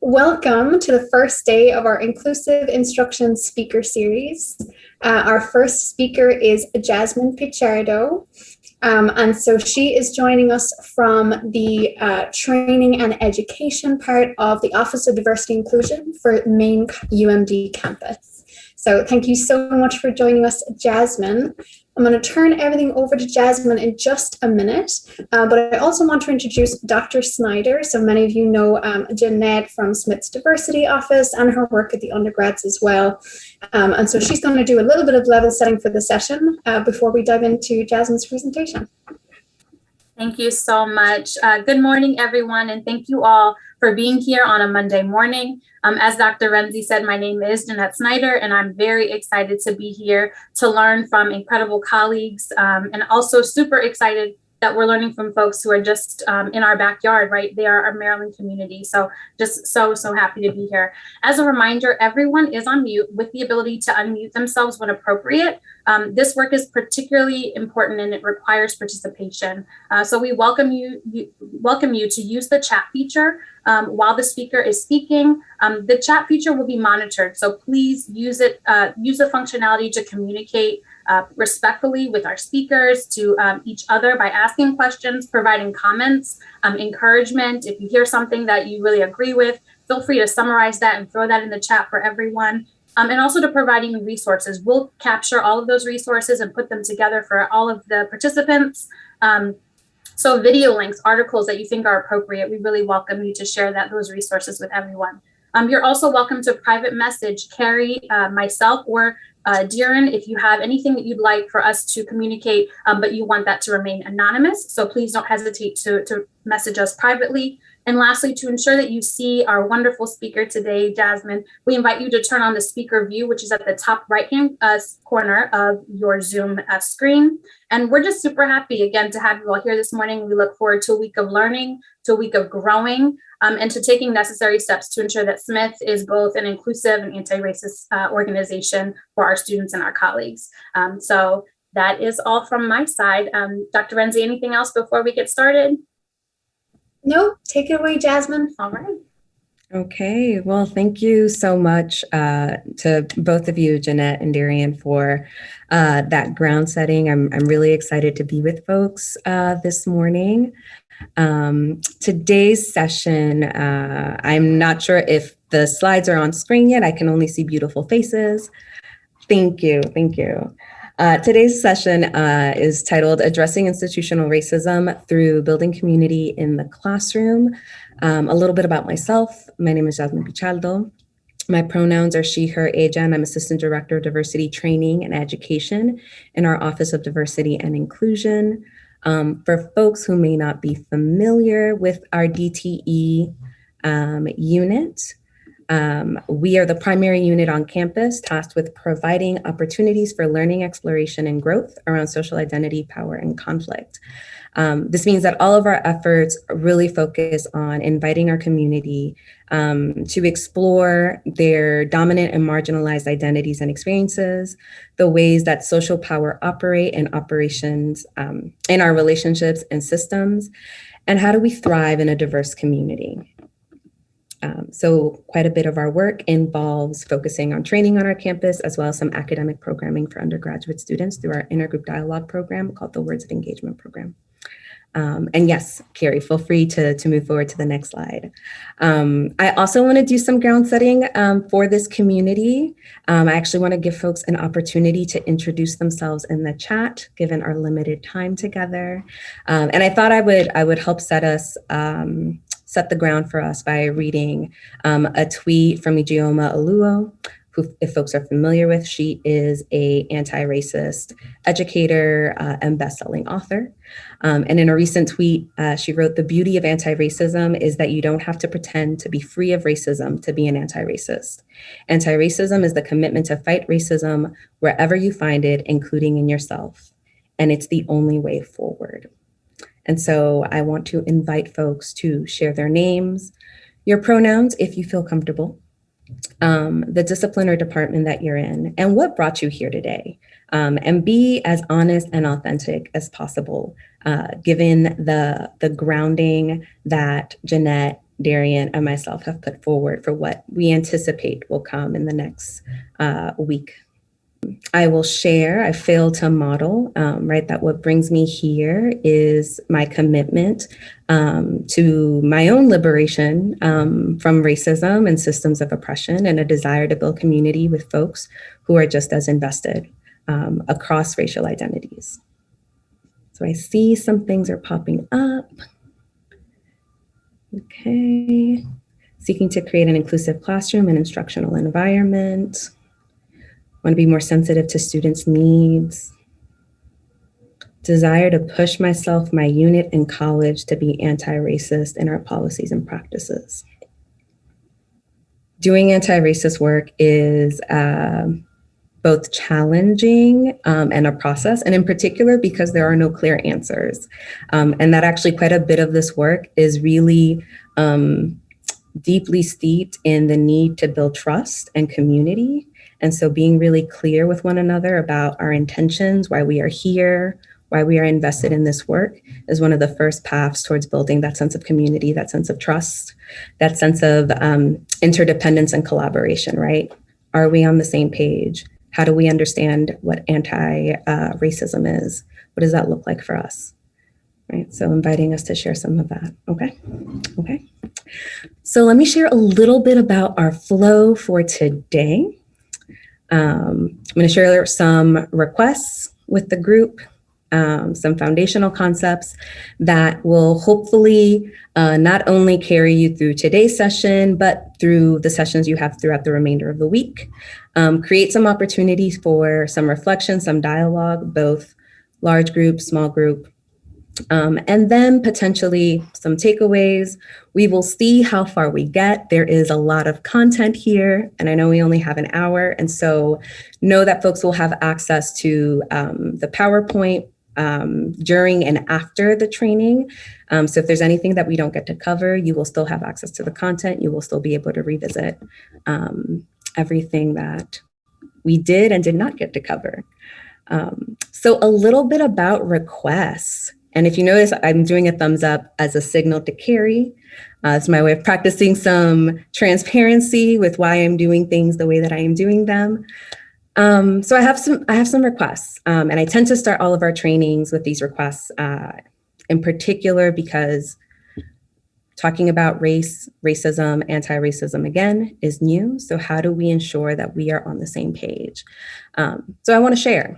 Welcome to the first day of our Inclusive Instruction Speaker Series. Our first speaker is Jazmin Pichardo. And so she is joining us from the training and education part of the Office of Diversity Inclusion for main UMD campus. So thank you so much for joining us, Jazmin. I'm going to turn everything over to Jazmin in just a minute, but I also want to introduce Dr. Snyder. So many of you know Jeanette from Smith's Diversity Office and her work at the undergrads as well. And so she's going to do a little bit of level setting for the session before we dive into Jazmin's presentation. Thank you so much. Good morning, everyone, and thank you all for being here on a Monday morning. As Dr. Renzi said, my name is Jeanette Snyder, and I'm very excited to be here to learn from incredible colleagues, and also super excited that we're learning from folks who are just in our backyard, right? They are our Maryland community. So just so happy to be here. As a reminder, everyone is on mute with the ability to unmute themselves when appropriate. This work is particularly important and it requires participation. So we welcome you to use the chat feature while the speaker is speaking. The chat feature will be monitored, so please use it. Use the functionality to communicate respectfully with our speakers, to each other by asking questions, providing comments, encouragement. If you hear something that you really agree with, feel free to summarize that and throw that in the chat for everyone. And also to providing resources. We'll capture all of those resources and put them together for all of the participants. So video links, articles that you think are appropriate, we really welcome you to share those resources with everyone. You're also welcome to private message Carrie, myself, or Darren, if you have anything that you'd like for us to communicate, but you want that to remain anonymous. So please don't hesitate to message us privately. And lastly, to ensure that you see our wonderful speaker today, Jazmin, we invite you to turn on the speaker view, which is at the top right-hand corner of your Zoom screen. And we're just super happy, again, to have you all here this morning. We look forward to a week of learning, to a week of growing, and to taking necessary steps to ensure that Smith is both an inclusive and anti-racist organization for our students and our colleagues. So that is all from my side. Dr. Renzi, anything else before we get started? No, take it away, Jazmin. All right. Okay, well, thank you so much to both of you, Jeanette and Darian, for that ground setting. I'm really excited to be with folks this morning. Today's session, I'm not sure if the slides are on screen yet. I can only see beautiful faces. Thank you. Today's session is titled Addressing Institutional Racism Through Building Community in the Classroom. A little bit about myself. My name is Jazmin Pichardo. My pronouns are she, her, ella, and I'm Assistant Director of Diversity Training and Education in our Office of Diversity and Inclusion. For folks who may not be familiar with our DTE unit, we are the primary unit on campus tasked with providing opportunities for learning, exploration, and growth around social identity, power, and conflict. This means that all of our efforts really focus on inviting our community to explore their dominant and marginalized identities and experiences, the ways that social power operate and operations in our relationships and systems, and how do we thrive in a diverse community. So quite a bit of our work involves focusing on training on our campus, as well as some academic programming for undergraduate students through our intergroup dialogue program called the Words of Engagement program. And yes, Carrie, feel free to move forward to the next slide. I also want to do some ground setting for this community. I actually want to give folks an opportunity to introduce themselves in the chat, given our limited time together. And I thought I would help set the ground for us by reading a tweet from Ijeoma Oluo, who, if folks are familiar with, she is an anti-racist educator and best-selling author. And in a recent tweet, she wrote, "The beauty of anti-racism is that you don't have to pretend to be free of racism to be an anti-racist. Anti-racism is the commitment to fight racism wherever you find it, including in yourself. And it's the only way forward." And so I want to invite folks to share their names, your pronouns, if you feel comfortable, the discipline or department that you're in, and what brought you here today. And be as honest and authentic as possible, given the grounding that Jeanette Darian, and myself have put forward for what we anticipate will come in the next week. I will share, I failed to model, right? That what brings me here is my commitment to my own liberation from racism and systems of oppression, and a desire to build community with folks who are just as invested across racial identities. So I see some things are popping up. Okay. Seeking to create an inclusive classroom and instructional environment. Want to be more sensitive to students' needs. Desire to push myself, my unit in college, to be anti-racist in our policies and practices. Doing anti-racist work is both challenging and a process, and in particular because there are no clear answers. And that actually quite a bit of this work is really deeply steeped in the need to build trust and community. And so being really clear with one another about our intentions, why we are here, why we are invested in this work is one of the first paths towards building that sense of community, that sense of trust, that sense of interdependence and collaboration, right? Are we on the same page? How do we understand what anti-racism is? What does that look like for us? Right, so inviting us to share some of that, okay? Okay. So let me share a little bit about our flow for today. I'm gonna share some requests with the group, some foundational concepts that will hopefully not only carry you through today's session, but through the sessions you have throughout the remainder of the week. Create some opportunities for some reflection, some dialogue, both large group, small group, and then potentially some takeaways. We will see how far we get. There is a lot of content here, and I know we only have an hour, and so know that folks will have access to the PowerPoint during and after the training. So if there's anything that we don't get to cover, you will still have access to the content. You will still be able to revisit everything that we did and did not get to cover. So a little bit about requests. And if you notice, I'm doing a thumbs up as a signal to Carrie. It's my way of practicing some transparency with why I'm doing things the way that I am doing them. So I have some requests, and I tend to start all of our trainings with these requests, in particular because talking about race, racism, anti-racism again is new. So how do we ensure that we are on the same page? So I want to share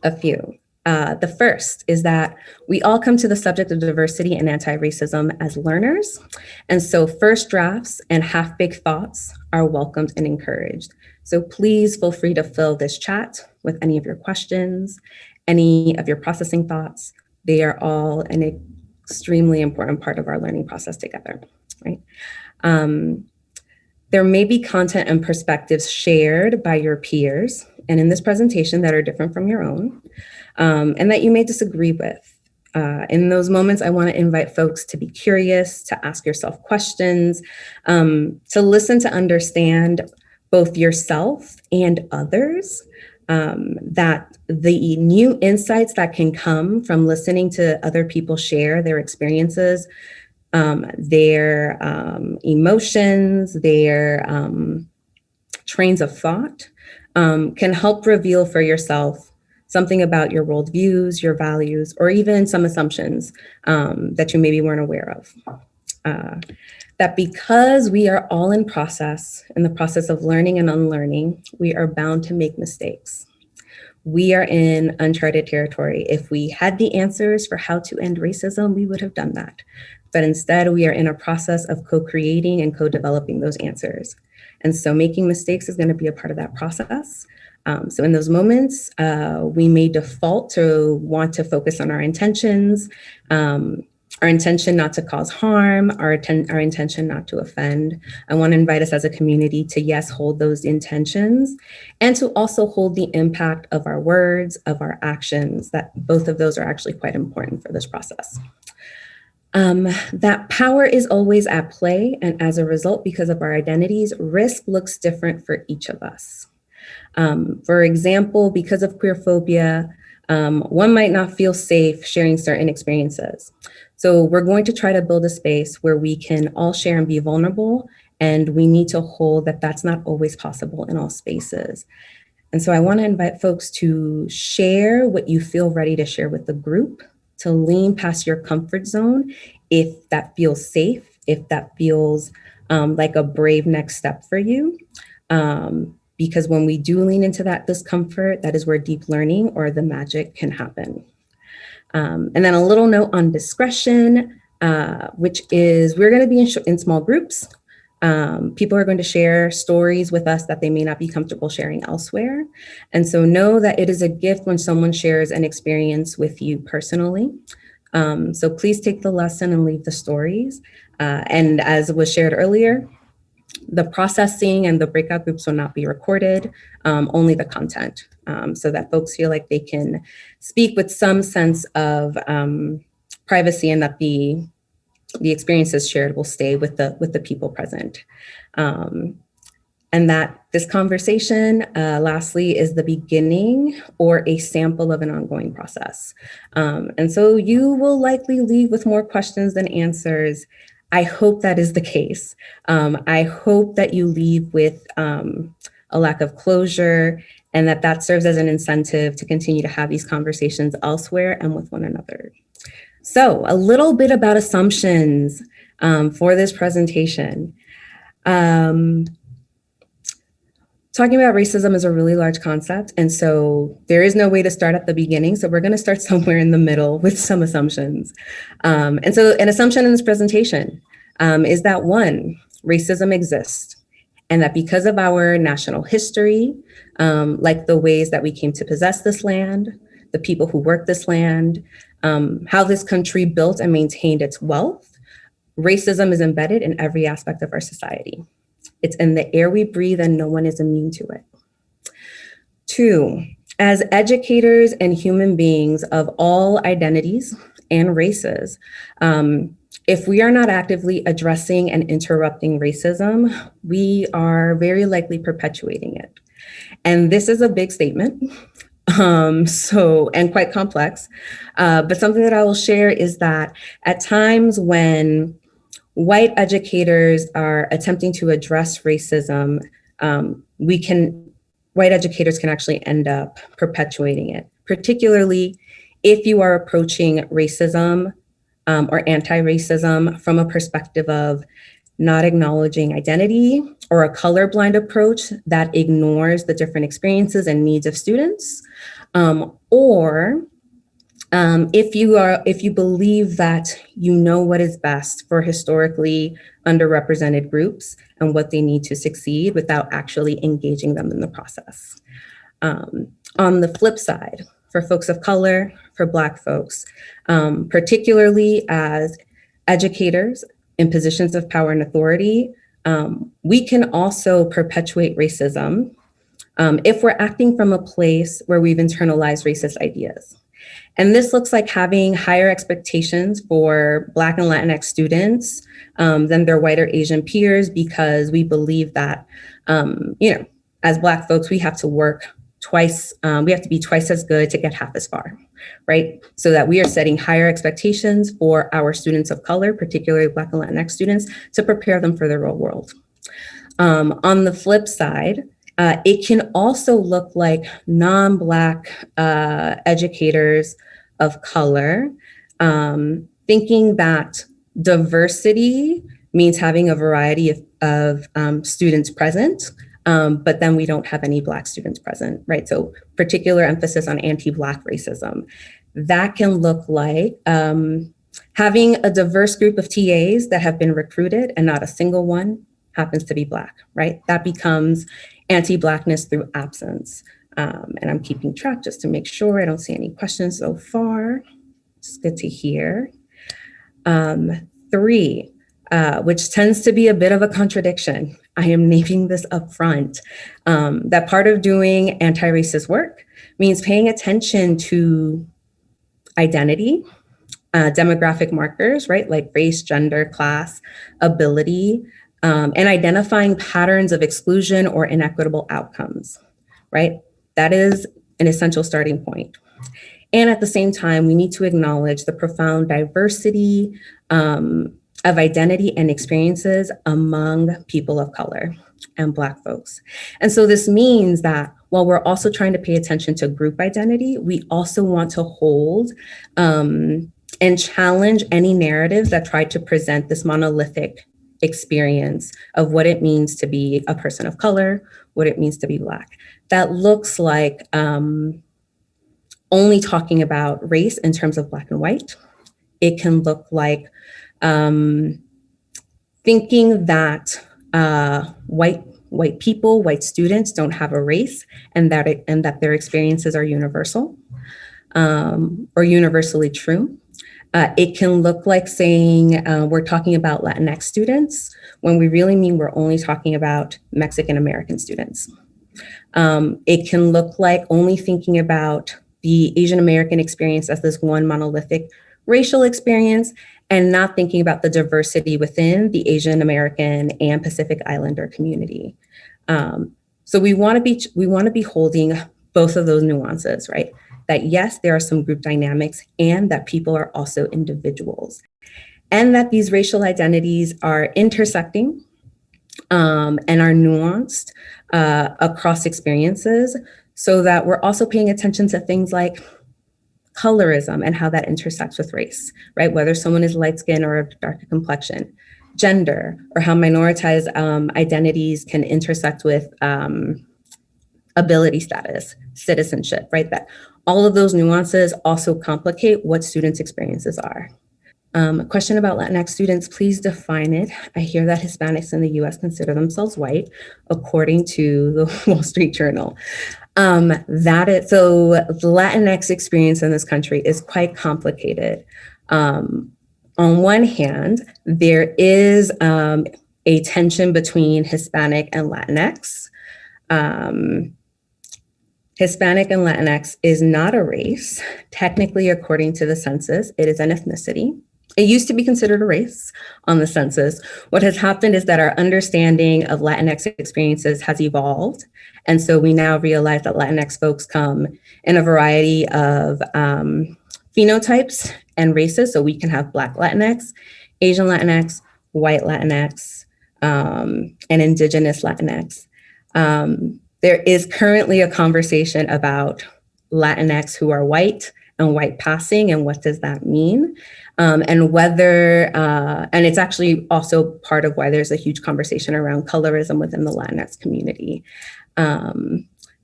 a few. The first is that we all come to the subject of diversity and anti-racism as learners. And so first drafts and half-baked thoughts are welcomed and encouraged. So please feel free to fill this chat with any of your questions, any of your processing thoughts. They are all an extremely important part of our learning process together, right? There may be content and perspectives shared by your peers and in this presentation that are different from your own, and that you may disagree with. In those moments, I want to invite folks to be curious, to ask yourself questions, to listen to understand both yourself and others, that the new insights that can come from listening to other people share their experiences, their emotions, their trains of thought, can help reveal for yourself something about your worldviews, your values, or even some assumptions that you maybe weren't aware of. That because we are all in the process of learning and unlearning, we are bound to make mistakes. We are in uncharted territory. If we had the answers for how to end racism, we would have done that. But instead, we are in a process of co-creating and co-developing those answers. And so making mistakes is going to be a part of that process. So in those moments, we may default to want to focus on our intentions, our intention not to cause harm, our intention not to offend. I want to invite us as a community to, yes, hold those intentions, and to also hold the impact of our words, of our actions, that both of those are actually quite important for this process. That power is always at play, and as a result, because of our identities, risk looks different for each of us. For example, because of queerphobia, one might not feel safe sharing certain experiences. So we're going to try to build a space where we can all share and be vulnerable, and we need to hold that that's not always possible in all spaces. And so I want to invite folks to share what you feel ready to share with the group, to lean past your comfort zone if that feels safe, if that feels like a brave next step for you. Because when we do lean into that discomfort, that is where deep learning or the magic can happen. And then a little note on discretion, which is we're going to be in small groups. People are going to share stories with us that they may not be comfortable sharing elsewhere. And so know that it is a gift when someone shares an experience with you personally. So please take the lesson and leave the stories. And as was shared earlier, the processing and the breakout groups will not be recorded, only the content, so that folks feel like they can speak with some sense of privacy, and that the experiences shared will stay with the people present. And that this conversation, lastly, is the beginning or a sample of an ongoing process. And so you will likely leave with more questions than answers. I hope that is the case. I hope that you leave with a lack of closure, and that serves as an incentive to continue to have these conversations elsewhere and with one another. So a little bit about assumptions for this presentation. Talking about racism is a really large concept, and so there is no way to start at the beginning. So we're going to start somewhere in the middle with some assumptions. And so an assumption in this presentation is that, one, racism exists, and that because of our national history, like the ways that we came to possess this land, the people who worked this land, how this country built and maintained its wealth, racism is embedded in every aspect of our society. It's in the air we breathe, and no one is immune to it. Two, as educators and human beings of all identities and races, if we are not actively addressing and interrupting racism, we are very likely perpetuating it. And this is a big statement, and quite complex. But something that I will share is that at times when white educators are attempting to address racism, white educators can actually end up perpetuating it, particularly if you are approaching racism or anti-racism from a perspective of not acknowledging identity, or a colorblind approach that ignores the different experiences and needs of students, or if you believe that you know what is best for historically underrepresented groups and what they need to succeed without actually engaging them in the process. On the flip side, for folks of color, for Black folks, particularly as educators in positions of power and authority, we can also perpetuate racism if we're acting from a place where we've internalized racist ideas. And this looks like having higher expectations for Black and Latinx students than their white or Asian peers, because we believe that, as Black folks, we have to work twice, we have to be twice as good to get half as far, right? So that we are setting higher expectations for our students of color, particularly Black and Latinx students, to prepare them for the real world. On the flip side, it can also look like non-Black educators of color thinking that diversity means having a variety of students present, but then we don't have any Black students present, right? So particular emphasis on anti-Black racism. That can look like having a diverse group of TAs that have been recruited and not a single one happens to be Black, right? That becomes anti-Blackness through absence. And I'm keeping track just to make sure I don't see any questions so far. It's good to hear. Three, which tends to be a bit of a contradiction. I am naming this up front. That part of doing anti-racist work means paying attention to identity, demographic markers, right? Like race, gender, class, ability, and identifying patterns of exclusion or inequitable outcomes, right? That is an essential starting point. And at the same time, we need to acknowledge the profound diversity of identity and experiences among people of color and Black folks. And so this means that while we're also trying to pay attention to group identity, we also want to hold and challenge any narratives that try to present this monolithic experience of what it means to be a person of color, what it means to be Black. That looks like only talking about race in terms of Black and white. It can look like thinking that white people, white students don't have a race, and that their experiences are universal or universally true. It can look like saying we're talking about Latinx students when we really mean we're only talking about Mexican American students. It can look like only thinking about the Asian American experience as this one monolithic racial experience and not thinking about the diversity within the Asian American and Pacific Islander community. So we want to be holding both of those nuances, right? That yes, there are some group dynamics and that people are also individuals, and that these racial identities are intersecting and are nuanced across experiences, so that we're also paying attention to things like colorism and how that intersects with race, right? Whether someone is light skinned or of darker complexion, gender, or how minoritized identities can intersect with ability status, citizenship, right? That all of those nuances also complicate what students' experiences are. A question about Latinx students, please define it. I hear that Hispanics in the US consider themselves white, according to the Wall Street Journal. So the Latinx experience in this country is quite complicated. On one hand, there is a tension between Hispanic and Latinx. Hispanic and Latinx is not a race. Technically, according to the census, it is an ethnicity. It used to be considered a race on the census. What has happened is that our understanding of Latinx experiences has evolved. And so we now realize that Latinx folks come in a variety of phenotypes and races. So we can have Black Latinx, Asian Latinx, white Latinx, and Indigenous Latinx. There is currently a conversation about Latinx who are white and white passing, and what does that mean? And whether, and it's actually also part of why there's a huge conversation around colorism within the Latinx community.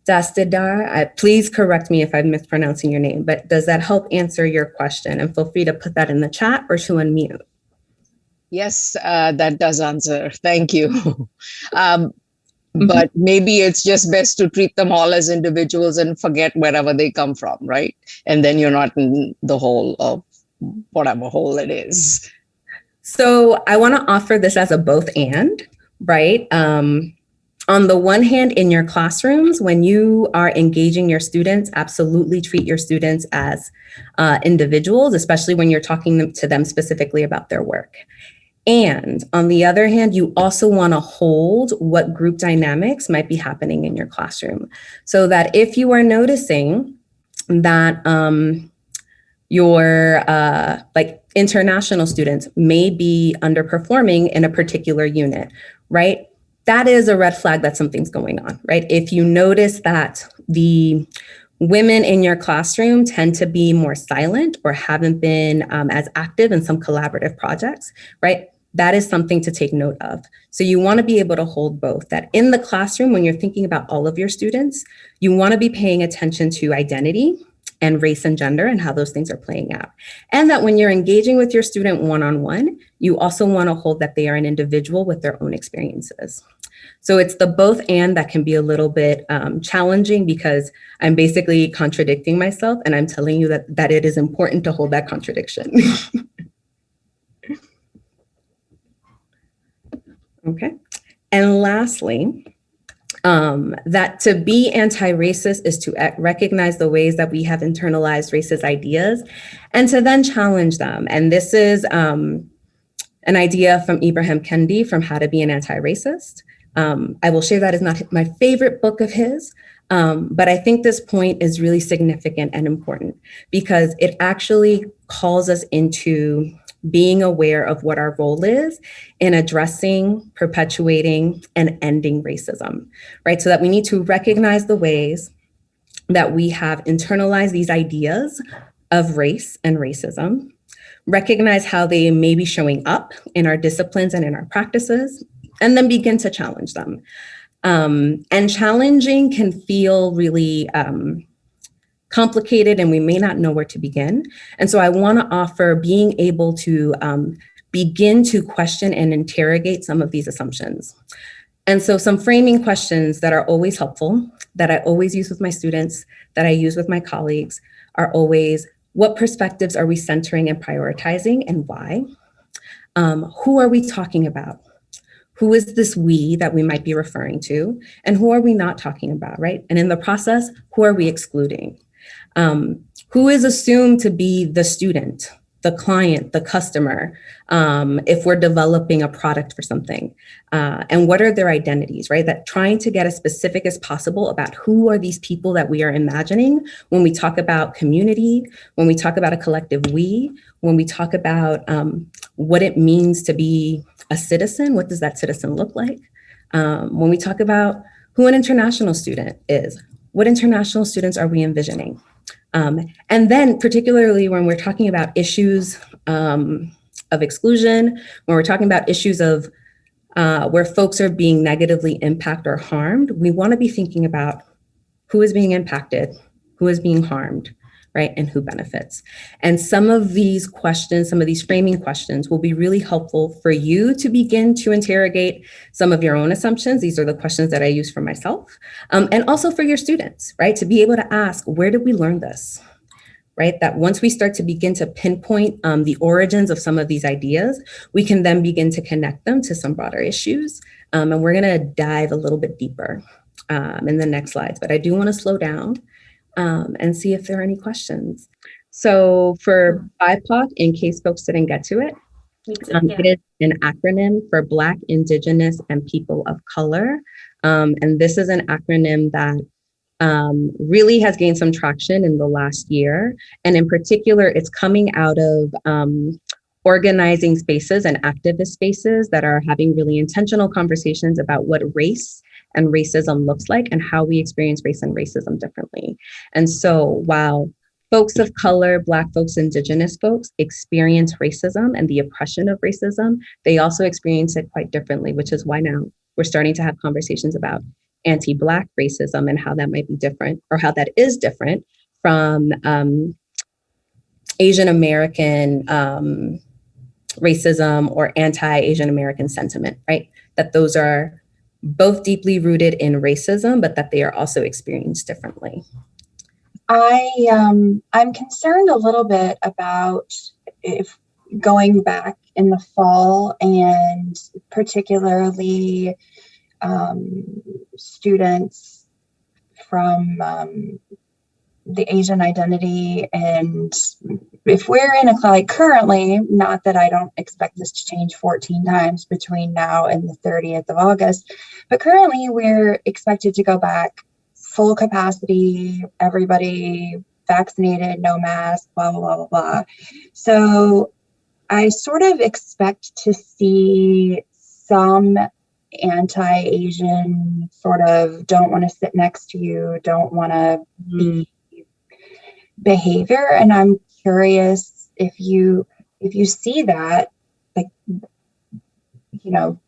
Dastidar, please correct me if I'm mispronouncing your name, but does that help answer your question? And feel free to put that in the chat or to unmute. Yes, that does answer. Thank you. But maybe it's just best to treat them all as individuals and forget wherever they come from, right? And then you're not in the hole of whatever hole it is. So I want to offer this as a both and, right? On the one hand, in your classrooms, when you are engaging your students, absolutely treat your students as individuals, especially when you're talking to them specifically about their work. And on the other hand, you also want to hold what group dynamics might be happening in your classroom, so that if you are noticing that your like international students may be underperforming in a particular unit, right? That is a red flag that something's going on, right? If you notice that the women in your classroom tend to be more silent or haven't been as active in some collaborative projects, right? That is something to take note of. So you want to be able to hold both, that in the classroom, when you're thinking about all of your students, you want to be paying attention to identity and race and gender and how those things are playing out. And that when you're engaging with your student one-on-one, you also want to hold that they are an individual with their own experiences. So it's the both and that can be a little bit challenging, because I'm basically contradicting myself and I'm telling you that it is important to hold that contradiction. Okay. And lastly, that to be anti-racist is to recognize the ways that we have internalized racist ideas and to then challenge them. And this is an idea from Ibrahim Kendi from How to Be an Anti-Racist. I will share that is not my favorite book of his, But I think this point is really significant and important because it actually calls us into being aware of what our role is in addressing, perpetuating, and ending racism, right? So that we need to recognize the ways that we have internalized these ideas of race and racism, recognize how they may be showing up in our disciplines and in our practices, and then begin to challenge them. And challenging can feel really complicated and we may not know where to begin. And so I want to offer being able to begin to question and interrogate some of these assumptions. And so some framing questions that are always helpful, that I always use with my students, that I use with my colleagues, are always, what perspectives are we centering and prioritizing and why? Who are we talking about? Who is this we that we might be referring to? And who are we not talking about, right? And in the process, who are we excluding? Who is assumed to be the student, the client, the customer, if we're developing a product for something? And what are their identities, right? That trying to get as specific as possible about who are these people that we are imagining when we talk about community, when we talk about a collective we, when we talk about what it means to be a citizen, what does that citizen look like? When we talk about who an international student is, what international students are we envisioning? And then particularly when we're talking about issues of exclusion, when we're talking about issues of where folks are being negatively impacted or harmed, we want to be thinking about who is being impacted, who is being harmed, right? And who benefits. And some of these questions, some of these framing questions will be really helpful for you to begin to interrogate some of your own assumptions. These are the questions that I use for myself, and also for your students, right? To be able to ask, where did we learn this? Right? That once we start to begin to pinpoint the origins of some of these ideas, we can then begin to connect them to some broader issues. And we're gonna dive a little bit deeper in the next slides, but I do wanna slow down and see if there are any questions. So for BIPOC, in case folks didn't get to it, it is an acronym for Black, Indigenous, and People of Color. And this is an acronym that really has gained some traction in the last year. And in particular, it's coming out of organizing spaces and activist spaces that are having really intentional conversations about what race and racism looks like and how we experience race and racism differently. And so while folks of color, Black folks, Indigenous folks experience racism and the oppression of racism, they also experience it quite differently, which is why now we're starting to have conversations about anti-Black racism and how that might be different, or how that is different from Asian American racism or anti-Asian American sentiment, right? That those are both deeply rooted in racism, but that they are also experienced differently. I'm concerned a little bit about if going back in the fall and particularly students from the Asian identity, and if we're in a like currently, not that I don't expect this to change 14 times between now and the 30th of August, but currently we're expected to go back full capacity, everybody vaccinated, no mask, blah, blah, blah, blah, blah. So I sort of expect to see some anti-Asian sort of don't want to sit next to you, don't want to be behavior. And I'm curious if you see that, like, you know,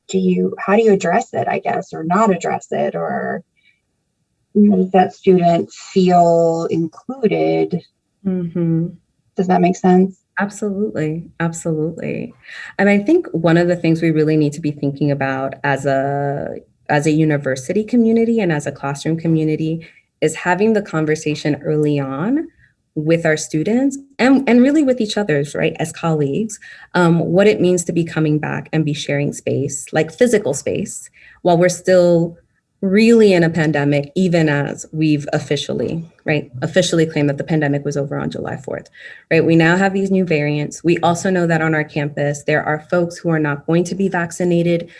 how do you address it, I guess, or not address it, or does that student feel included? Does that make sense? Absolutely. Absolutely. And I think one of the things we really need to be thinking about as a university community and as a classroom community is having the conversation early on with our students and really with each other's, right, as colleagues, what it means to be coming back and be sharing space, like physical space, while we're still really in a pandemic, even as we've officially claimed that the pandemic was over on July 4th, right? We now have these new variants. We also know that on our campus, there are folks who are not going to be vaccinated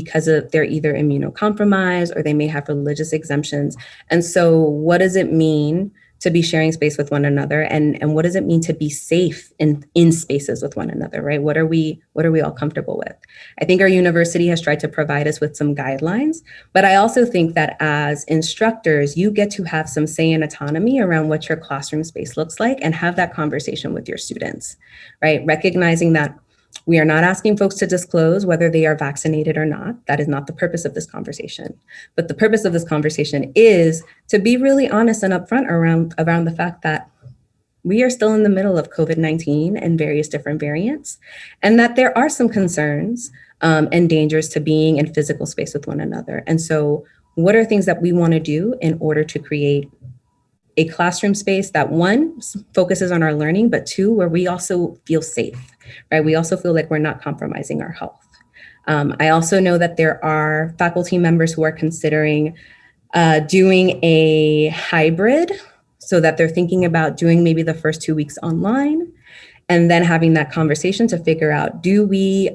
because of they're either immunocompromised or they may have religious exemptions. And so what does it mean to be sharing space with one another? And what does it mean to be safe in spaces with one another, right? What are we all comfortable with? I think our university has tried to provide us with some guidelines, but I also think that as instructors, you get to have some say and autonomy around what your classroom space looks like and have that conversation with your students, right? Recognizing that we are not asking folks to disclose whether they are vaccinated or not. That is not the purpose of this conversation. But the purpose of this conversation is to be really honest and upfront around the fact that we are still in the middle of COVID-19 and various different variants, and that there are some concerns and dangers to being in physical space with one another. And so what are things that we want to do in order to create a classroom space that, one, focuses on our learning, but two, where we also feel safe, right? We also feel like we're not compromising our health. I also know that there are faculty members who are considering doing a hybrid, so that they're thinking about doing maybe the first 2 weeks online and then having that conversation to figure out, do we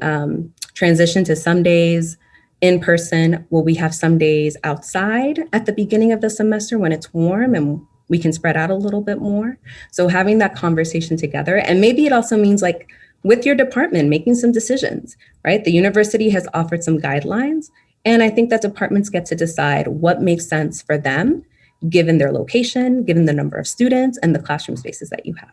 transition to some days in person? Will we have some days outside at the beginning of the semester when it's warm and we can spread out a little bit more? So having that conversation together, and maybe it also means like with your department, making some decisions, right? The university has offered some guidelines, and I think that departments get to decide what makes sense for them, given their location, given the number of students and the classroom spaces that you have.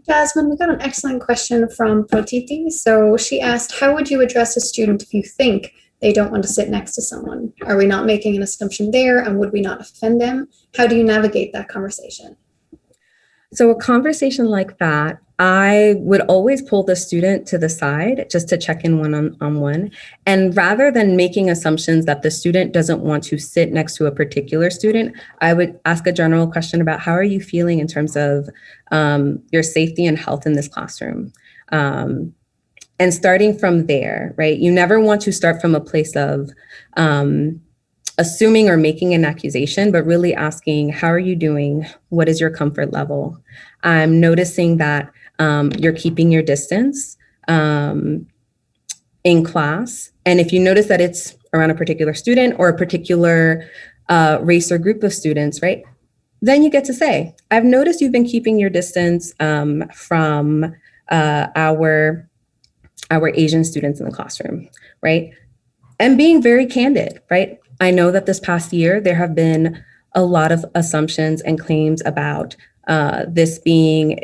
Jazmin, we got an excellent question from Protiti. So she asked, how would you address a student if you think they don't want to sit next to someone? Are we not making an assumption there, and would we not offend them? How do you navigate that conversation? So a conversation like that, I would always pull the student to the side just to check in one-on-one. And rather than making assumptions that the student doesn't want to sit next to a particular student, I would ask a general question about how are you feeling in terms of your safety and health in this classroom? And starting from there, right? You never want to start from a place of assuming or making an accusation, but really asking, how are you doing? What is your comfort level? I'm noticing that you're keeping your distance in class. And if you notice that it's around a particular student or a particular race or group of students, right? Then you get to say, I've noticed you've been keeping your distance from our Asian students in the classroom, right? And being very candid, right? I know that this past year, there have been a lot of assumptions and claims about this being,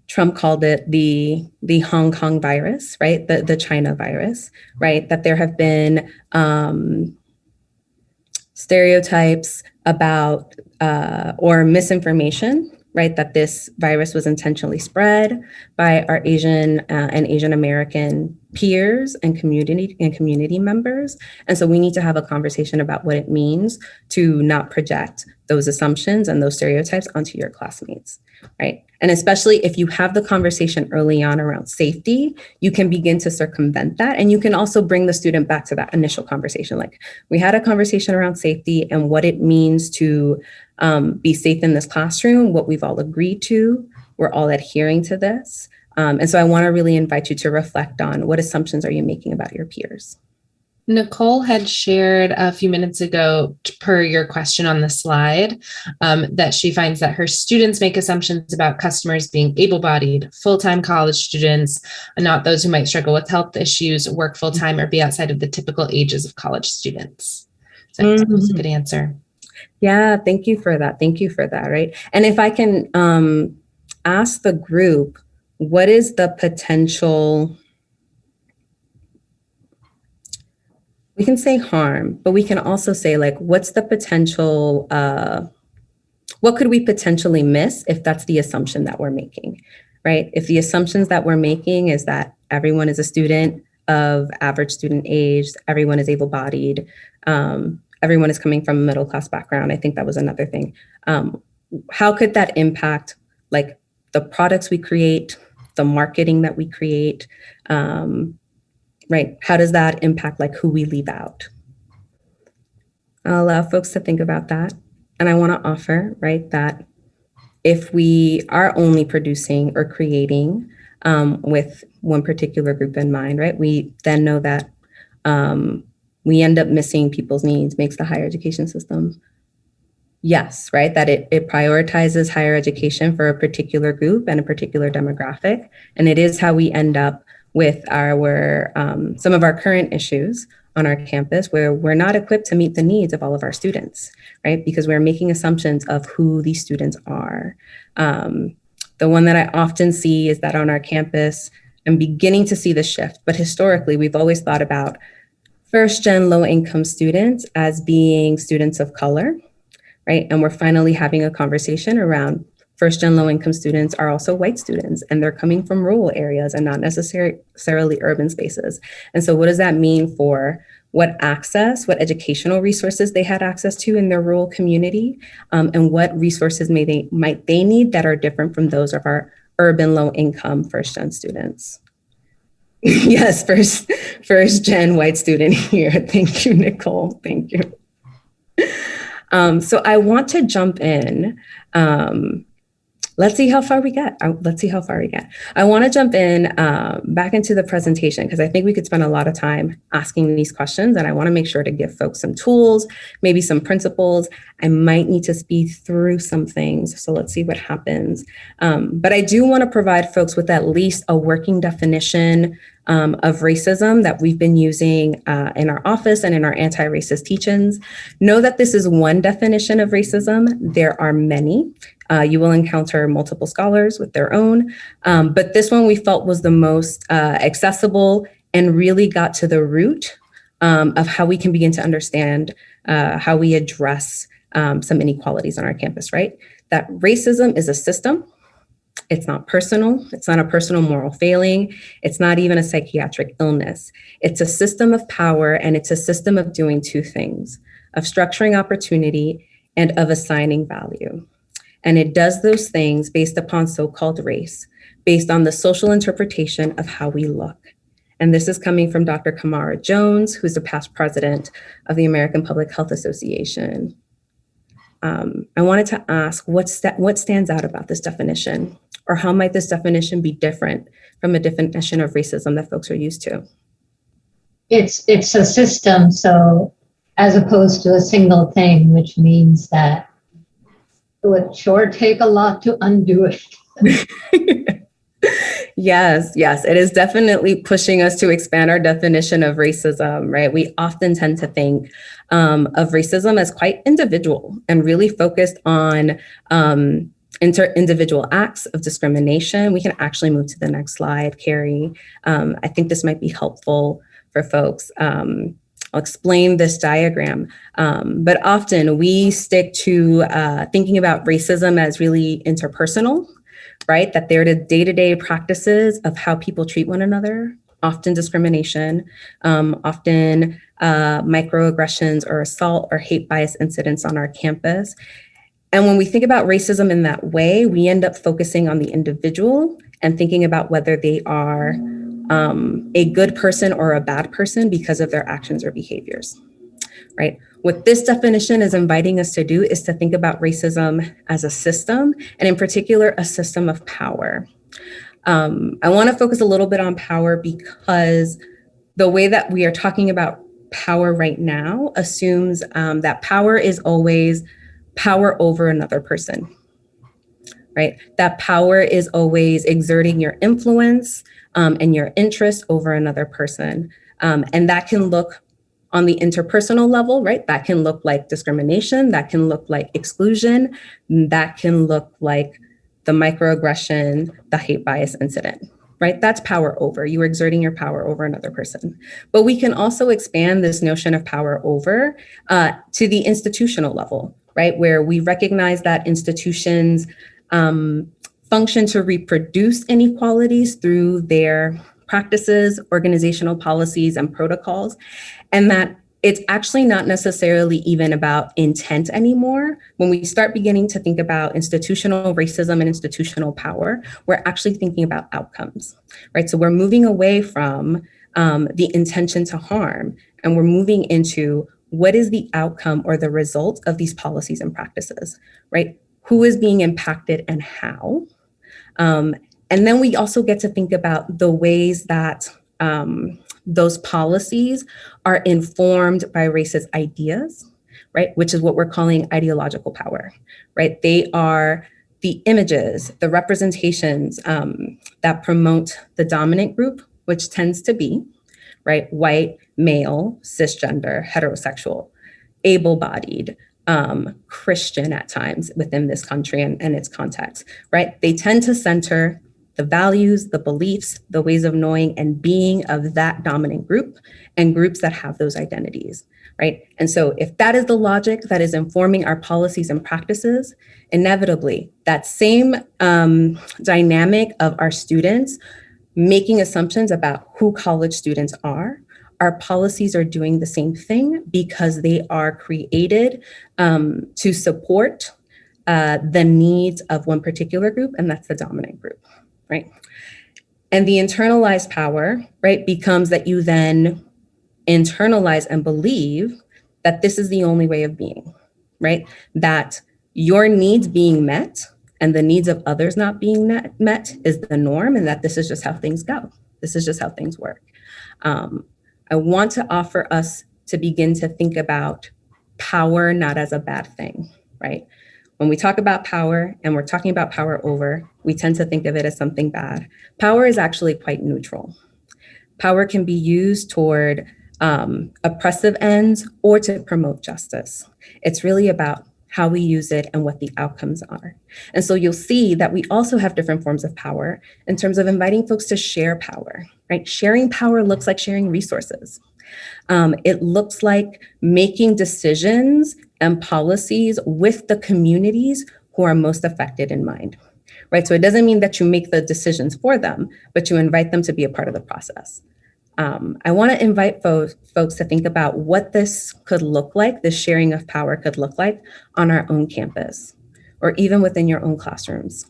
Trump called it the Hong Kong virus, right? The China virus, right? That there have been stereotypes about or misinformation, right? That this virus was intentionally spread by our Asian and Asian American peers and community members. And so we need to have a conversation about what it means to not project those assumptions and those stereotypes onto your classmates, right? And especially if you have the conversation early on around safety, you can begin to circumvent that. And you can also bring the student back to that initial conversation. Like, we had a conversation around safety and what it means to be safe in this classroom, what we've all agreed to. We're all adhering to this. And so I want to really invite you to reflect on what assumptions are you making about your peers. Nicole had shared a few minutes ago, per your question on the slide, that she finds that her students make assumptions about customers being able-bodied, full-time college students, and not those who might struggle with health issues, work full-time, or be outside of the typical ages of college students. So that was a good answer. Yeah, thank you for that. Thank you for that, right? And if I can ask the group, what is the potential, we can say harm, but we can also say, like, what's the potential, what could we potentially miss if that's the assumption that we're making, right? If the assumptions that we're making is that everyone is a student of average student age, everyone is able-bodied, everyone is coming from a middle-class background, I think that was another thing. How could that impact, like, the products we create, the marketing that we create, right? How does that impact, like, who we leave out? I'll allow folks to think about that. And I want to offer, right, that if we are only producing or creating with one particular group in mind, right? We then know that we end up missing people's needs, makes the higher education system. Yes, right, that it prioritizes higher education for a particular group and a particular demographic. And it is how we end up with our some of our current issues on our campus where we're not equipped to meet the needs of all of our students, right? Because we're making assumptions of who these students are. The one that I often see is that on our campus, I'm beginning to see the shift, but historically, we've always thought about first-gen low-income students as being students of color, right? And we're finally having a conversation around first-gen low-income students are also white students, and they're coming from rural areas and not necessarily urban spaces. And so what does that mean for what educational resources they had access to in their rural community, and what resources might they need that are different from those of our urban low-income first-gen students? Yes, first-gen white student here. Thank you, Nicole. Thank you. So I want to jump in. Let's see how far we get. I want to jump in back into the presentation because I think we could spend a lot of time asking these questions, and I want to make sure to give folks some tools, maybe some principles. I might need to speed through some things, so let's see what happens. But I do want to provide folks with at least a working definition of racism that we've been using in our office and in our anti-racist teach-ins. Know that this is one definition of racism. There are many. You will encounter multiple scholars with their own, but this one we felt was the most accessible and really got to the root of how we can begin to understand how we address some inequalities on our campus, right? That racism is a system. It's not personal. It's not a personal moral failing. It's not even a psychiatric illness. It's a system of power, and it's a system of doing two things, of structuring opportunity and of assigning value. And it does those things based upon so-called race, based on the social interpretation of how we look. And this is coming from Dr. Kamara Jones, who's the past president of the American Public Health Association. I wanted to ask what stands out about this definition, or how might this definition be different from a definition of racism that folks are used to? It's a system, so as opposed to a single thing, which means that it would sure take a lot to undo it. Yes, it is definitely pushing us to expand our definition of racism, right? We often tend to think of racism as quite individual and really focused on individual acts of discrimination. We can actually move to the next slide, Carrie. I think this might be helpful for folks. I'll explain this diagram, but often we stick to thinking about racism as really interpersonal, right? That they're the day-to-day practices of how people treat one another, often discrimination, often microaggressions or assault or hate bias incidents on our campus. And when we think about racism in that way, we end up focusing on the individual and thinking about whether they are a good person or a bad person because of their actions or behaviors, right? What this definition is inviting us to do is to think about racism as a system, and in particular, a system of power. I want to focus a little bit on power because the way that we are talking about power right now assumes that power is always power over another person, right? That power is always exerting your influence and your interest over another person. And that can look on the interpersonal level, right? That can look like discrimination, that can look like exclusion, that can look like the microaggression, the hate bias incident, right? That's power over. You are exerting your power over another person. But we can also expand this notion of power over to the institutional level, right? Where we recognize that institutions function to reproduce inequalities through their practices, organizational policies, and protocols, and that it's actually not necessarily even about intent anymore. When we start beginning to think about institutional racism and institutional power, we're actually thinking about outcomes, right? So we're moving away from the intention to harm, and we're moving into what is the outcome or the result of these policies and practices, right? Who is being impacted and how? And then we also get to think about the ways that those policies are informed by racist ideas, right? Which is what we're calling ideological power, right? They are the images, the representations that promote the dominant group, which tends to be, right, white, male, cisgender, heterosexual, able-bodied, Christian at times within this country and its context, right? They tend to center the values, the beliefs, the ways of knowing and being of that dominant group and groups that have those identities, right? And so if that is the logic that is informing our policies and practices, inevitably that same dynamic of our students making assumptions about who college students are, our policies are doing the same thing because they are created to support the needs of one particular group, and that's the dominant group, right? And the internalized power, right, becomes that you then internalize and believe that this is the only way of being, right? That your needs being met and the needs of others not being met is the norm, and that this is just how things go. This is just how things work. I want to offer us to begin to think about power not as a bad thing, right? When we talk about power and we're talking about power over, we tend to think of it as something bad. Power is actually quite neutral. Power can be used toward oppressive ends or to promote justice. It's really about how we use it and what the outcomes are. And so you'll see that we also have different forms of power in terms of inviting folks to share power, right? Sharing power looks like sharing resources. It looks like making decisions and policies with the communities who are most affected in mind, right? So it doesn't mean that you make the decisions for them, but you invite them to be a part of the process. I want to invite folks to think about what this could look like, the sharing of power could look like on our own campus, or even within your own classrooms,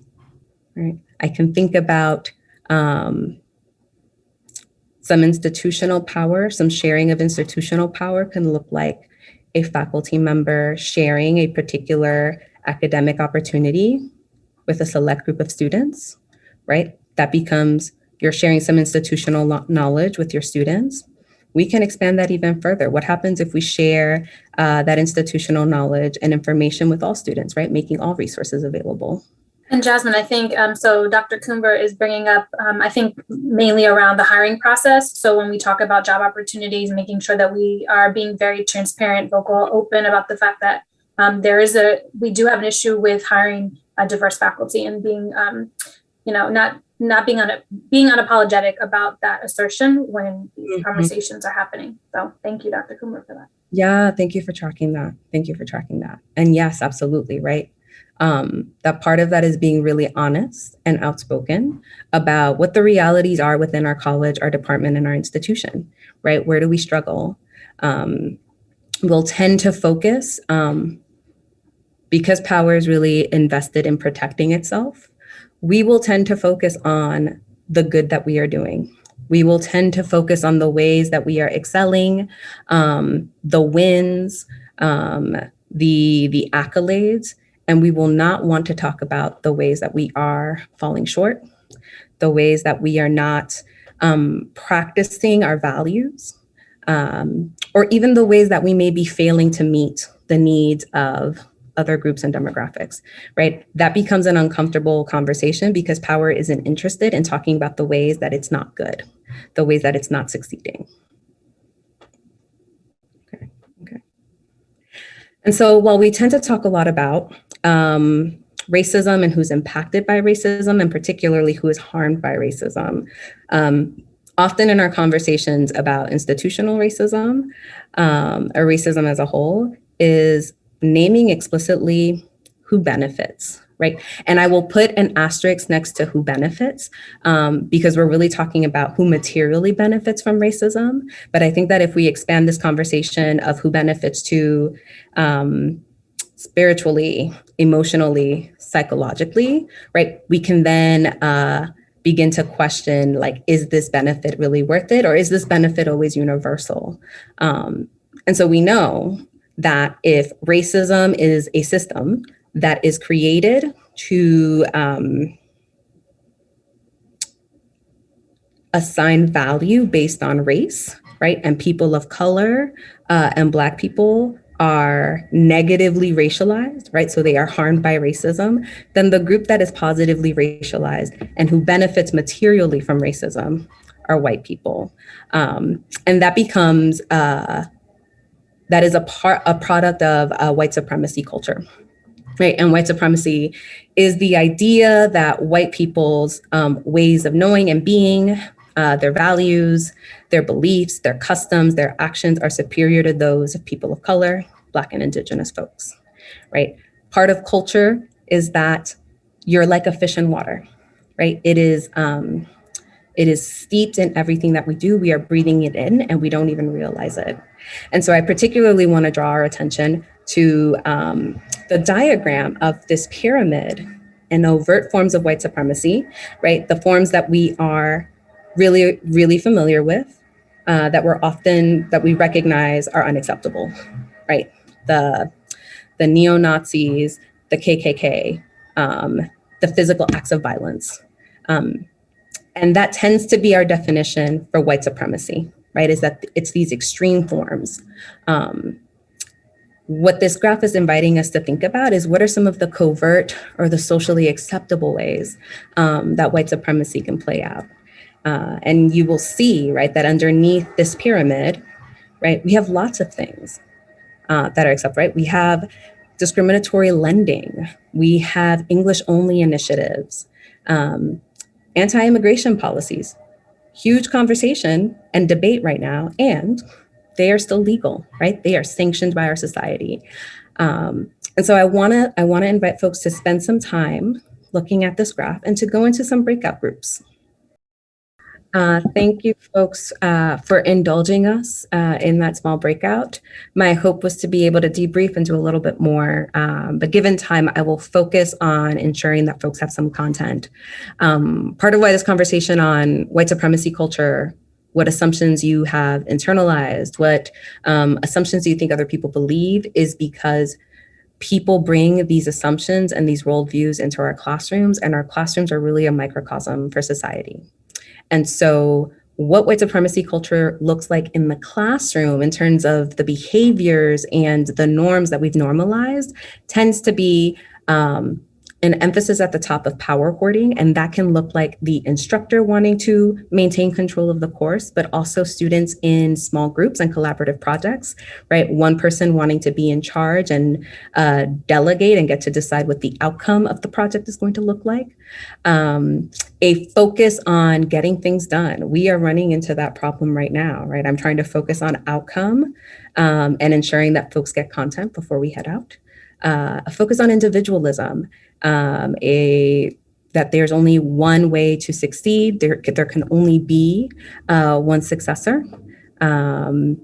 right? I can think about some institutional power, some sharing of institutional power can look like a faculty member sharing a particular academic opportunity with a select group of students, right? That becomes you're sharing some institutional knowledge with your students. We can expand that even further. What happens if we share that institutional knowledge and information with all students, right? Making all resources available. And Jazmin, I think, so Dr. Coomber is bringing up, I think, mainly around the hiring process. So when we talk about job opportunities, making sure that we are being very transparent, vocal, open about the fact that we do have an issue with hiring diverse faculty and being, not being unapologetic about that assertion when these conversations are happening. So thank you, Dr. Coomber, for that. Yeah, thank you for tracking that. Thank you for tracking that. And yes, absolutely, right? That part of that is being really honest and outspoken about what the realities are within our college, our department, and our institution, right? Where do we struggle? We'll tend to focus, because power is really invested in protecting itself, we will tend to focus on the good that we are doing. We will tend to focus on the ways that we are excelling, the wins, the accolades, and we will not want to talk about the ways that we are falling short, the ways that we are not practicing our values, or even the ways that we may be failing to meet the needs of other groups and demographics, right? That becomes an uncomfortable conversation because power isn't interested in talking about the ways that it's not good, the ways that it's not succeeding. Okay. And so while we tend to talk a lot about racism and who's impacted by racism, and particularly who is harmed by racism, often in our conversations about institutional racism, or racism as a whole, is naming explicitly who benefits, right? And I will put an asterisk next to who benefits because we're really talking about who materially benefits from racism. But I think that if we expand this conversation of who benefits to spiritually, emotionally, psychologically, right, we can then begin to question, like, is this benefit really worth it? Or is this benefit always universal? And so we know that if racism is a system that is created to assign value based on race, right? And people of color and Black people are negatively racialized, right? So they are harmed by racism, then the group that is positively racialized and who benefits materially from racism are white people. And that becomes, that is a product of white supremacy culture, right? And white supremacy is the idea that white people's ways of knowing and being, their values, their beliefs, their customs, their actions are superior to those of people of color, Black and Indigenous folks, right? Part of culture is that you're like a fish in water, right? It is steeped in everything that we do. We are breathing it in and we don't even realize it. And so I particularly want to draw our attention to the diagram of this pyramid and overt forms of white supremacy, right? The forms that we are really, really familiar with, that we recognize are unacceptable, right? The neo-Nazis, the KKK, the physical acts of violence. And that tends to be our definition for white supremacy, right? Is that it's these extreme forms. What this graph is inviting us to think about is what are some of the covert or the socially acceptable ways that white supremacy can play out. And you will see, right, that underneath this pyramid, right, we have lots of things that are accepted, right? We have discriminatory lending. We have English-only initiatives, anti-immigration policies, huge conversation and debate right now, and they are still legal, right? They are sanctioned by our society. And so I wanna invite folks to spend some time looking at this graph and to go into some breakout groups. Thank you, folks, for indulging us in that small breakout. My hope was to be able to debrief and do a little bit more, but given time, I will focus on ensuring that folks have some content. Part of why this conversation on white supremacy culture, what assumptions you have internalized, what assumptions do you think other people believe, is because people bring these assumptions and these worldviews into our classrooms, and our classrooms are really a microcosm for society. And so what white supremacy culture looks like in the classroom in terms of the behaviors and the norms that we've normalized tends to be an emphasis at the top of power hoarding. And that can look like the instructor wanting to maintain control of the course, but also students in small groups and collaborative projects, right? One person wanting to be in charge and delegate and get to decide what the outcome of the project is going to look like. A focus on getting things done. We are running into that problem right now, right? I'm trying to focus on outcome and ensuring that folks get content before we head out. A focus on individualism, that there's only one way to succeed. There can only be one successor, and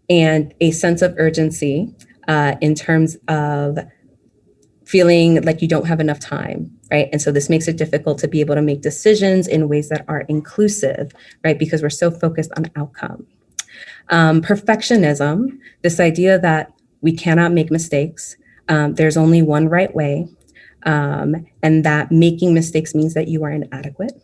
a sense of urgency in terms of feeling like you don't have enough time, right? And so this makes it difficult to be able to make decisions in ways that are inclusive, right? Because we're so focused on outcome. Perfectionism, this idea that we cannot make mistakes. There's only one right way, and that making mistakes means that you are inadequate.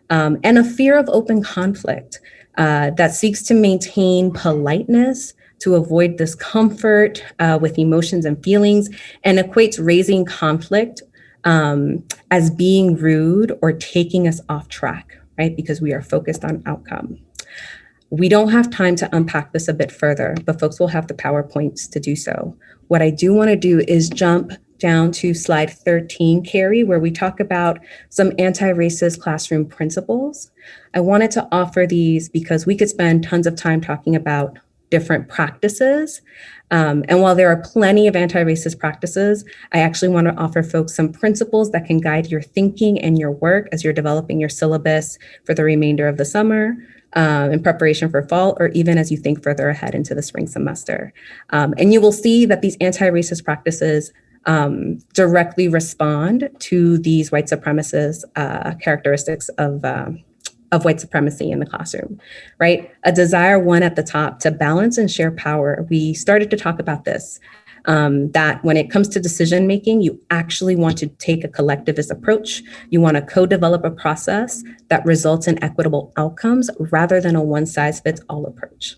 And a fear of open conflict that seeks to maintain politeness, to avoid discomfort with emotions and feelings, and equates raising conflict as being rude or taking us off track, right? Because we are focused on outcome. We don't have time to unpack this a bit further, but folks will have the PowerPoints to do so. What I do want to do is jump down to slide 13, Carrie, where we talk about some anti-racist classroom principles. I wanted to offer these because we could spend tons of time talking about different practices. And while there are plenty of anti-racist practices, I actually want to offer folks some principles that can guide your thinking and your work as you're developing your syllabus for the remainder of the summer, in preparation for fall, or even as you think further ahead into the spring semester. And you will see that these anti-racist practices directly respond to these white supremacist characteristics of white supremacy in the classroom, right? A desire, one at the top, to balance and share power. We started to talk about this. that when it comes to decision making, you actually want to take a collectivist approach. You want to co-develop a process that results in equitable outcomes rather than a one-size-fits-all approach.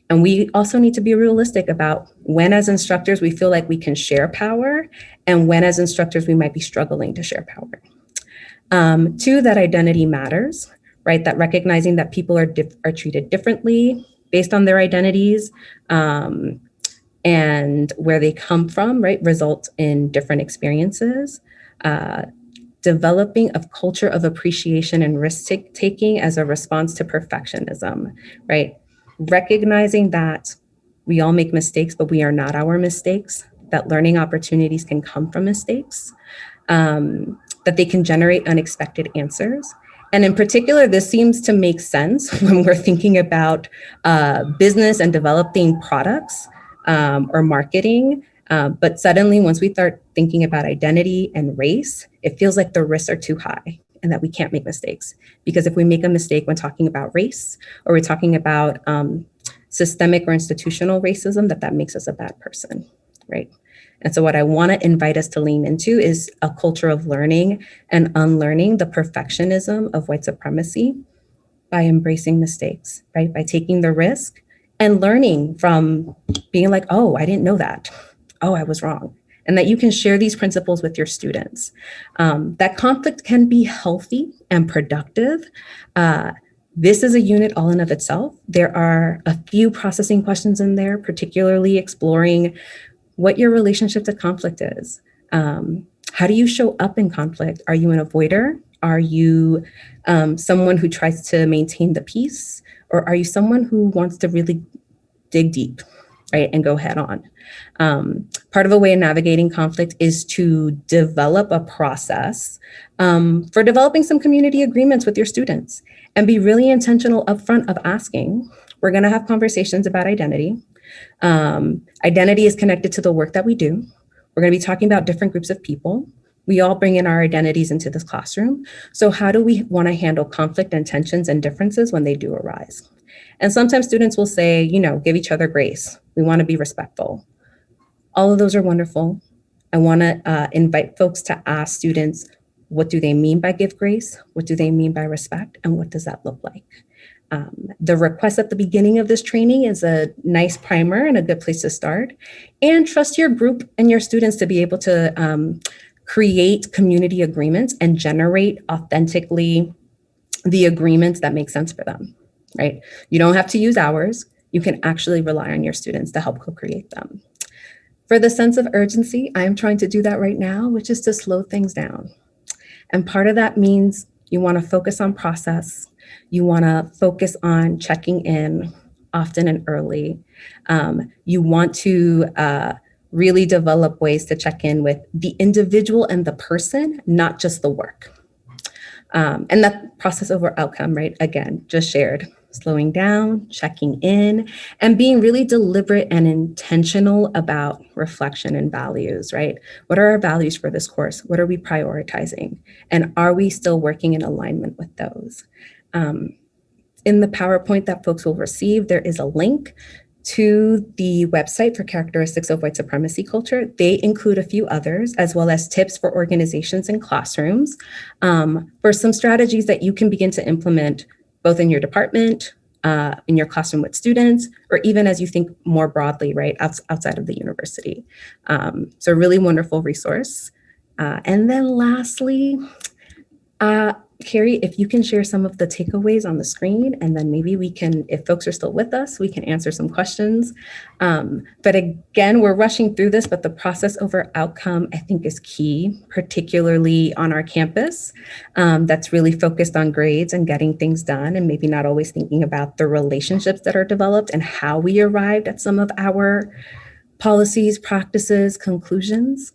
And we also need to be realistic about when as instructors we feel like we can share power and when as instructors we might be struggling to share power. Two, that identity matters, right? That recognizing that people are treated differently based on their identities and where they come from, right, results in different experiences. Developing a culture of appreciation and risk-taking as a response to perfectionism, right? Recognizing that we all make mistakes, but we are not our mistakes, that learning opportunities can come from mistakes, that they can generate unexpected answers. And in particular, this seems to make sense when we're thinking about business and developing products or marketing. But suddenly, once we start thinking about identity and race, it feels like the risks are too high and that we can't make mistakes. Because if we make a mistake when talking about race, or we're talking about systemic or institutional racism, that makes us a bad person, right? And so what I want to invite us to lean into is a culture of learning and unlearning the perfectionism of white supremacy by embracing mistakes, right? By taking the risk and learning from being like, oh, I didn't know that. Oh, I was wrong. And that you can share these principles with your students. That conflict can be healthy and productive. This is a unit all in of itself. There are a few processing questions in there, particularly exploring what your relationship to conflict is. How do you show up in conflict? Are you an avoider? Are you someone who tries to maintain the peace? Or are you someone who wants to really dig deep, right, and go head on? Part of a way of navigating conflict is to develop a process for developing some community agreements with your students and be really intentional upfront of asking. We're going to have conversations about identity. Identity is connected to the work that we do. We're going to be talking about different groups of people. We all bring in our identities into this classroom. So how do we want to handle conflict and tensions and differences when they do arise? And sometimes students will say, give each other grace. We want to be respectful. All of those are wonderful. I want to invite folks to ask students, what do they mean by give grace? What do they mean by respect? And what does that look like? The request at the beginning of this training is a nice primer and a good place to start. And trust your group and your students to be able to create community agreements and generate authentically the agreements that make sense for them, right? You don't have to use ours. You can actually rely on your students to help co-create them. For the sense of urgency, I am trying to do that right now, which is to slow things down. And part of that means you want to focus on process. You want to focus on checking in often and early. You want to really develop ways to check in with the individual and the person, not just the work. And that process over outcome, right? Again, just shared. Slowing down, checking in, and being really deliberate and intentional about reflection and values, right? What are our values for this course? What are we prioritizing? And are we still working in alignment with those? In the PowerPoint that folks will receive, there is a link to the website for characteristics of white supremacy culture. They include a few others, as well as tips for organizations and classrooms for some strategies that you can begin to implement both in your department, in your classroom with students, or even as you think more broadly, right, outside of the university. So a really wonderful resource. And then lastly, Carrie, if you can share some of the takeaways on the screen, and then maybe we can, if folks are still with us, we can answer some questions. But again, we're rushing through this, but the process over outcome, I think, is key, particularly on our campus. That's really focused on grades and getting things done, and maybe not always thinking about the relationships that are developed and how we arrived at some of our policies, practices, conclusions.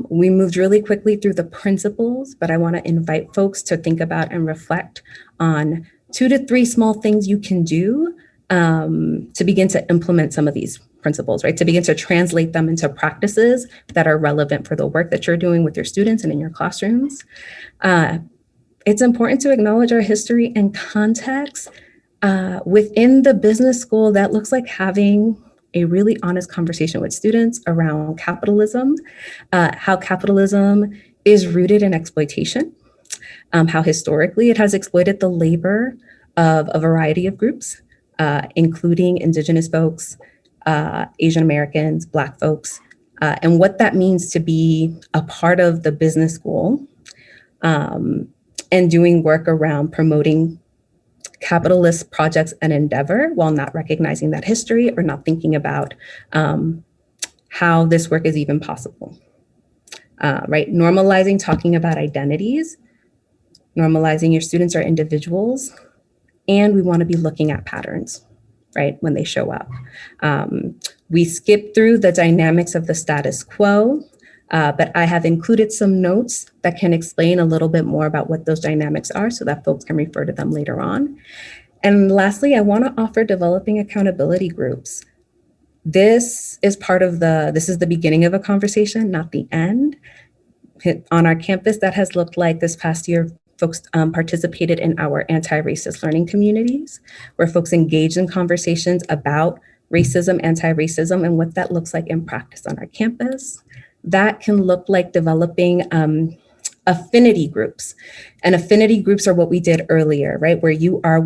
We moved really quickly through the principles, but I want to invite folks to think about and reflect on 2 to 3 small things you can do to begin to implement some of these principles, right? To begin to translate them into practices that are relevant for the work that you're doing with your students and in your classrooms. It's important to acknowledge our history and context. Within the business school, that looks like having a really honest conversation with students around capitalism, how capitalism is rooted in exploitation, how historically it has exploited the labor of a variety of groups, including Indigenous folks, Asian Americans, Black folks, and what that means to be a part of the business school, and doing work around promoting capitalist projects and endeavor while not recognizing that history or not thinking about how this work is even possible. Right? Normalizing talking about identities, normalizing your students are individuals, and we want to be looking at patterns, right, when they show up. We skip through the dynamics of the status quo, but I have included some notes that can explain a little bit more about what those dynamics are so that folks can refer to them later on. And lastly, I want to offer developing accountability groups. This is the beginning of a conversation, not the end. On our campus, that has looked like this past year, folks participated in our anti-racist learning communities, where folks engaged in conversations about racism, anti-racism, and what that looks like in practice on our campus. That can look like developing affinity groups. And affinity groups are what we did earlier, right? Where you are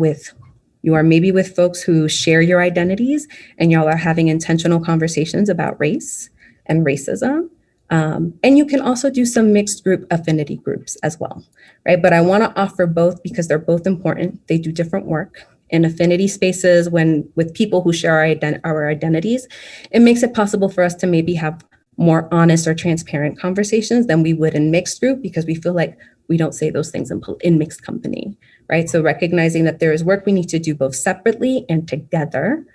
maybe with folks who share your identities and y'all are having intentional conversations about race and racism. And you can also do some mixed group affinity groups as well, right? But I want to offer both because they're both important. They do different work. In affinity spaces, with people who share our identities, it makes it possible for us to maybe have more honest or transparent conversations than we would in mixed group, because we feel like we don't say those things in mixed company, right? So recognizing that there is work we need to do both separately and together.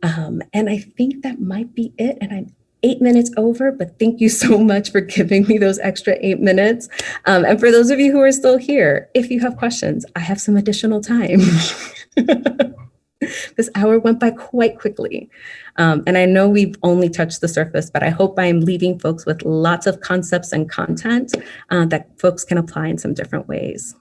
And I think that might be it. And I'm 8 minutes over, but thank you so much for giving me those extra 8 minutes. And for those of you who are still here, if you have questions, I have some additional time. This hour went by quite quickly. And I know we've only touched the surface, but I hope I'm leaving folks with lots of concepts and content that folks can apply in some different ways.